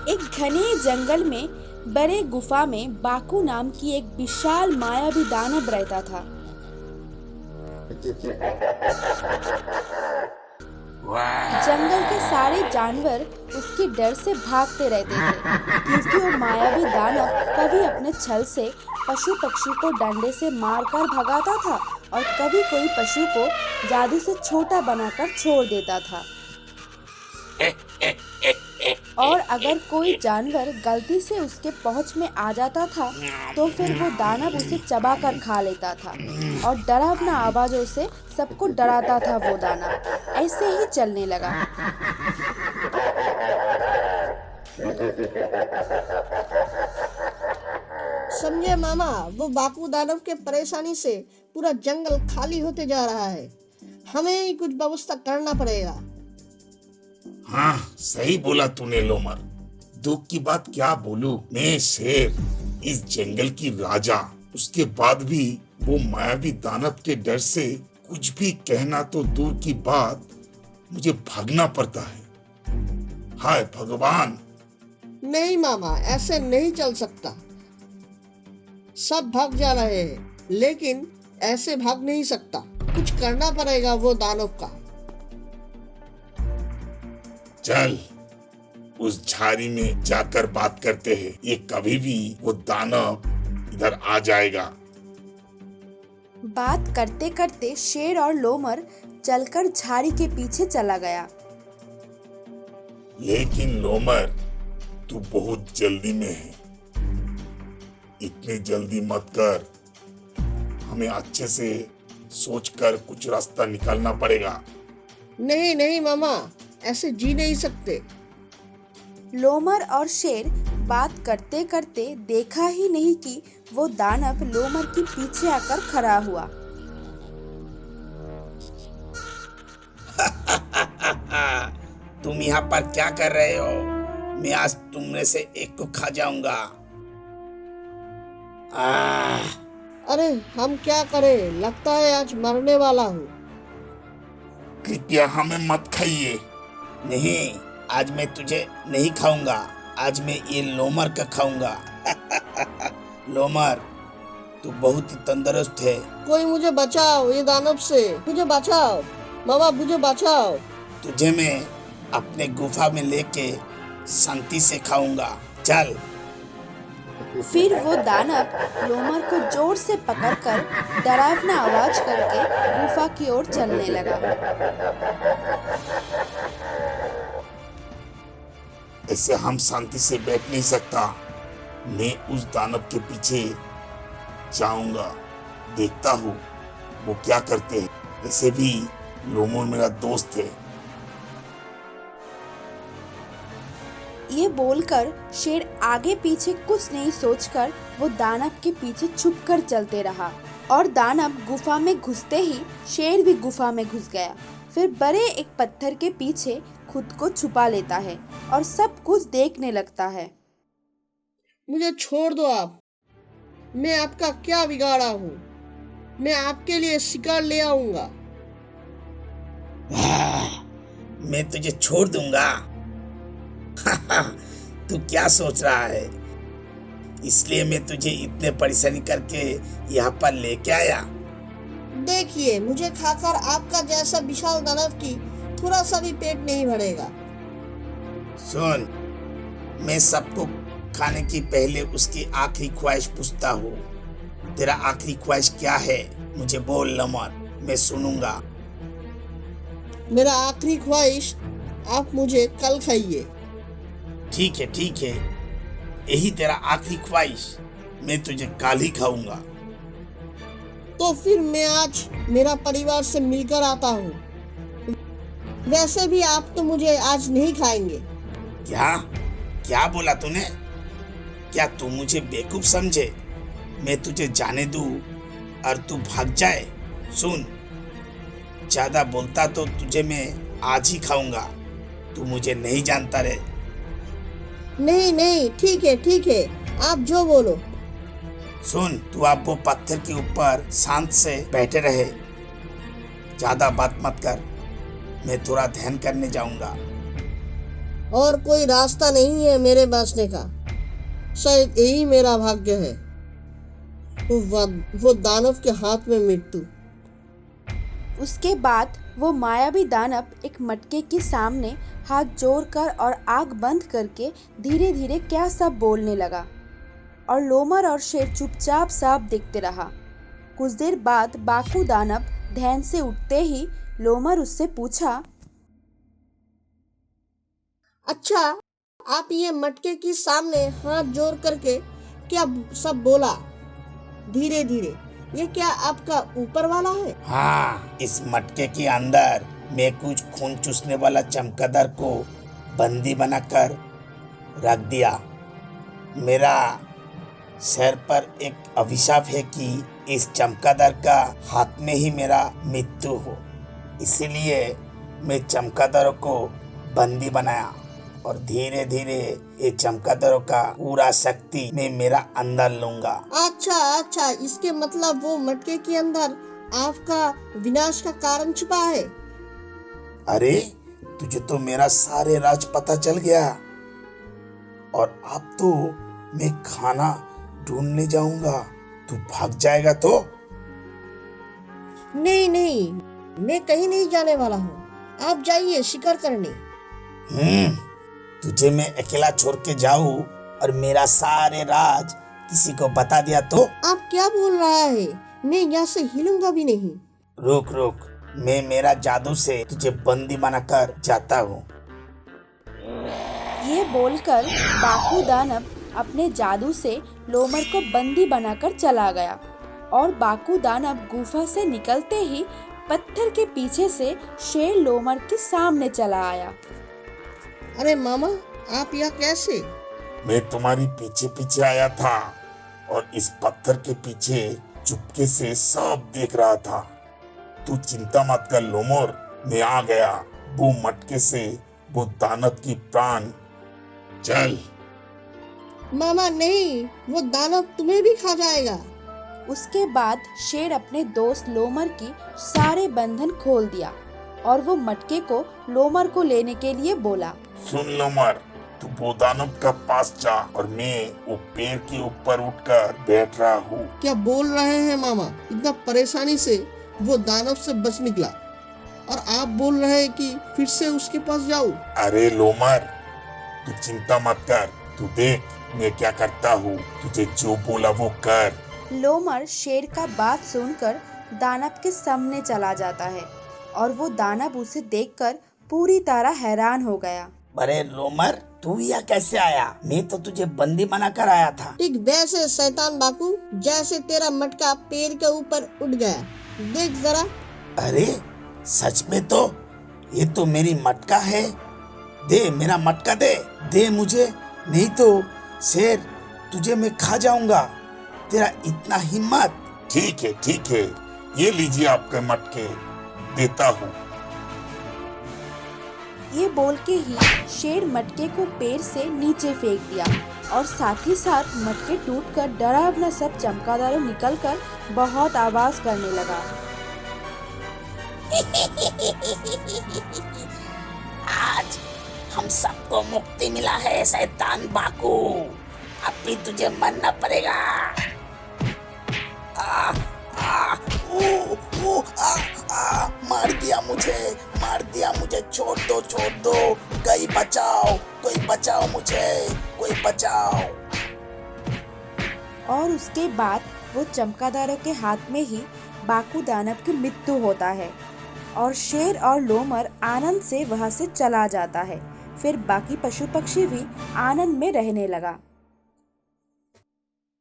एक घने जंगल में बड़े गुफा में बाकू नाम की एक विशाल मायावी दानव रहता था। जंगल के सारे जानवर उसके डर से भागते रहते थे, क्योंकि वो मायावी दानव कभी अपने छल से पशु पक्षी को डंडे से मारकर भगाता था और कभी कोई पशु को जादू से छोटा बनाकर छोड़ देता था। और अगर कोई जानवर गलती से उसके पहुंच में आ जाता था तो फिर वो दानव उसे चबाकर खा लेता था और डरावना आवाजों से सबको डराता था। वो दानव ऐसे ही चलने लगा। समझे मामा, वो बाकू दानव के परेशानी से पूरा जंगल खाली होते जा रहा है। हमें ही कुछ व्यवस्था करना पड़ेगा। हाँ, सही बोला तूने लोमर। दुख की बात क्या बोलूं, मैं शेर, इस जंगल की राजा, उसके बाद भी वो मायावी दानव के डर से कुछ भी कहना तो दूर की बात, मुझे भागना पड़ता है। हाय भगवान। नहीं मामा, ऐसे नहीं चल सकता। सब भाग जा रहे हैं, लेकिन ऐसे भाग नहीं सकता। कुछ करना पड़ेगा वो दानव का। चल उस झाड़ी में जाकर बात करते हैं। ये कभी भी वो दानव इधर आ जाएगा। बात करते करते शेर और लोमर चलकर झाड़ी के पीछे चला गया। लेकिन लोमर, तू बहुत जल्दी में है। इतनी जल्दी मत कर। हमें अच्छे से सोचकर कुछ रास्ता निकालना पड़ेगा। नहीं नहीं मामा, ऐसे जी नहीं सकते। लोमर और शेर बात करते करते देखा ही नहीं कि वो दानव लोमर के पीछे आकर खड़ा हुआ। तुम यहाँ पर क्या कर रहे हो? मैं आज तुम में से एक को खा जाऊंगा। अरे हम क्या करें, लगता है आज मरने वाला हूँ। कृपया हमें मत खाइए। नहीं, आज मैं तुझे नहीं खाऊंगा। आज मैं ये लोमर का खाऊंगा। लोमर, तू बहुत ही तंदुरुस्त है। कोई मुझे बचाओ ये दानव से, मुझे बचाओ मामा, मुझे बचाओ। तुझे मैं अपने गुफा में लेके शांति से खाऊंगा। चल। फिर वो दानव लोमर को जोर से पकड़कर डरावना आवाज करके गुफा की ओर चलने लगा। ऐसे हम शांति से बैठ नहीं सकता। मैं उस दानव के पीछे जाऊंगा, देखता हूँ वो क्या करते हैं। ऐसे भी लोमर मेरा दोस्त है। ये बोलकर शेर आगे पीछे कुछ नहीं सोचकर वो दानव के पीछे छुपकर चलते रहा और दानव गुफा में घुसते ही शेर भी गुफा में घुस गया। फिर बड़े एक पत्थर के पीछे खुद को छुपा लेता है और सब कुछ देखने लगता है। मुझे छोड़ दो आप। मैं आपका क्या बिगाड़ा हूँ? मैं आपके लिए शिकार ले आऊंगा। मैं तुझे छोड़ दूंगा। तू क्या सोच रहा है? इसलिए मैं तुझे इतने परेशानी करके यहाँ पर लेके आया। देखिए, मुझे खाकर आपका जैसा विशाल दानव की थोड़ा सा भी पेट नहीं भरेगा। सुन, मैं सबको खाने की पहले उसकी आखिरी ख्वाहिश पूछता हूँ। तेरा आखिरी ख्वाहिश क्या है? मुझे बोल लोमर, मैं सुनूंगा। मेरा आखिरी ख्वाहिश, आप मुझे कल खाइए। ठीक है, ठीक है, यही तेरा आखिरी ख्वाहिश। मैं तुझे कल ही खाऊंगा। तो फिर मैं आज मेरा परिवार से मिलकर आता हूँ। वैसे भी आप तो मुझे आज नहीं खाएंगे। क्या क्या बोला तूने? क्या तू मुझे बेवकूफ समझे? मैं तुझे जाने दूं और तू भाग जाए? सुन, ज्यादा बोलता तो तुझे मैं आज ही खाऊंगा। तू मुझे नहीं जानता रे। नहीं नहीं, ठीक है, आप जो बोलो। सुन, तू आप वो पत्थर के ऊपर शांत से बैठे रहे। ज्यादा बात मत कर। मैं थोड़ा ध्यान करने जाऊंगा। और कोई रास्ता नहीं है मेरे बचने का। शायद यही मेरा भाग्य है, वो दानव के हाथ में मृत्यु। उसके बाद वो मायावी दानव एक मटके के सामने हाथ जोड़कर और आंख बंद करके धीरे धीरे क्या सब बोलने लगा, और लोमर और शेर चुपचाप सब देखते रहा। कुछ देर बाद बाकू दानव ध्यान से उठते ही लोमर उससे पूछा, अच्छा, आप ये मटके के सामने हाथ जोड़ करके क्या सब बोला धीरे धीरे? ये क्या आपका ऊपर वाला है? हाँ, इस मटके के अंदर मैं कुछ खून चूसने वाला चमगादड़ को बंदी बनाकर रख दिया। मेरा सर पर एक अभिशाप है कि इस चमगादड़ का हाथ में ही मेरा मृत्यु हो, इसीलिए मैं चमगादड़ों को बंदी बनाया और धीरे धीरे ये चमगादड़ों का पूरा शक्ति मैं मेरा अंदर लूंगा। अच्छा, इसके मतलब वो मटके के अंदर आपका विनाश का कारण छुपा है। अरे, तुझे तो मेरा सारे राज पता चल गया, और अब तो मैं खाना ढूंढने जाऊंगा। तू भाग जाएगा तो? नहीं, मैं कहीं नहीं जाने वाला हूँ। आप जाइए शिकार करने। तुझे मैं अकेला छोड़ के जाऊं और मेरा सारे राज किसी को बता दिया तो? आप क्या बोल रहा है? मैं यहाँ से हिलूंगा भी नहीं। रुक, मैं मेरा जादू से तुझे बंदी बनाकर जाता हूँ। ये बोलकर बाकू दानव अपने जादू से लोमर को बंदी बनाकर चला गया, और बाकू दानव गुफा से निकलते ही पत्थर के पीछे से शेर लोमर के सामने चला आया। अरे मामा, आप यहाँ कैसे? मैं तुम्हारी पीछे पीछे आया था और इस पत्थर के पीछे चुपके से सब देख रहा था। तू चिंता मत कर लोमर, मैं आ गया। वो मटके से वो दानव की प्राण। चल। मामा नहीं, वो दानव तुम्हें भी खा जाएगा। उसके बाद शेर अपने दोस्त लोमर की सारे बंधन खोल दिया, और वो मटके को लोमर को लेने के लिए बोला। सुन लोमर, तू वो दानव का पास जा और मैं वो पेड़ के ऊपर उठकर बैठ रहा हूँ। क्या बोल रहे हैं मामा? इतना परेशानी से वो दानव से बच निकला और आप बोल रहे हैं कि फिर से उसके पास जाऊं? अरे लोमर, तू चिंता मत कर, तू देख मैं क्या करता हूँ। तुझे जो बोला वो कर। लोमर शेर का बात सुनकर दानव के सामने चला जाता है, और वो दानव उसे देखकर पूरी तरह हैरान हो गया। अरे लोमर, तू यहाँ कैसे आया? मैं तो तुझे बंदी बनाकर आया था। ठीक वैसे शैतान बाकू, जैसे तेरा मटका पेड़ के ऊपर उठ गया। देख जरा। अरे सच में तो ये तो मेरी मटका है। दे मेरा मटका, दे मुझे, नहीं तो शेर तुझे मैं खा जाऊंगा। तेरा इतना हिम्मत? ठीक है, ये लीजिए आपके मटके, देता हूँ। ये बोल के ही शेर मटके को पेड़ से नीचे फेंक दिया, और साथ ही साथ मटके टूटकर डरावना सब चमगादड़ों निकलकर बहुत आवाज करने लगा। आज हम सबको मुक्ति मिला है शैतान बाकू, अब भी तुझे मरना पड़ेगा। मार दिया मुझे, छोड़ दो, कोई बचाओ मुझे, कोई बचाओ। और उसके बाद वो चमगादड़ों के हाथ में ही बाकू दानव की मृत्यु होता है, और शेर और लोमर आनंद से वहां से चला जाता है। फिर बाकी पशु पक्षी भी आनंद में रहने लगा।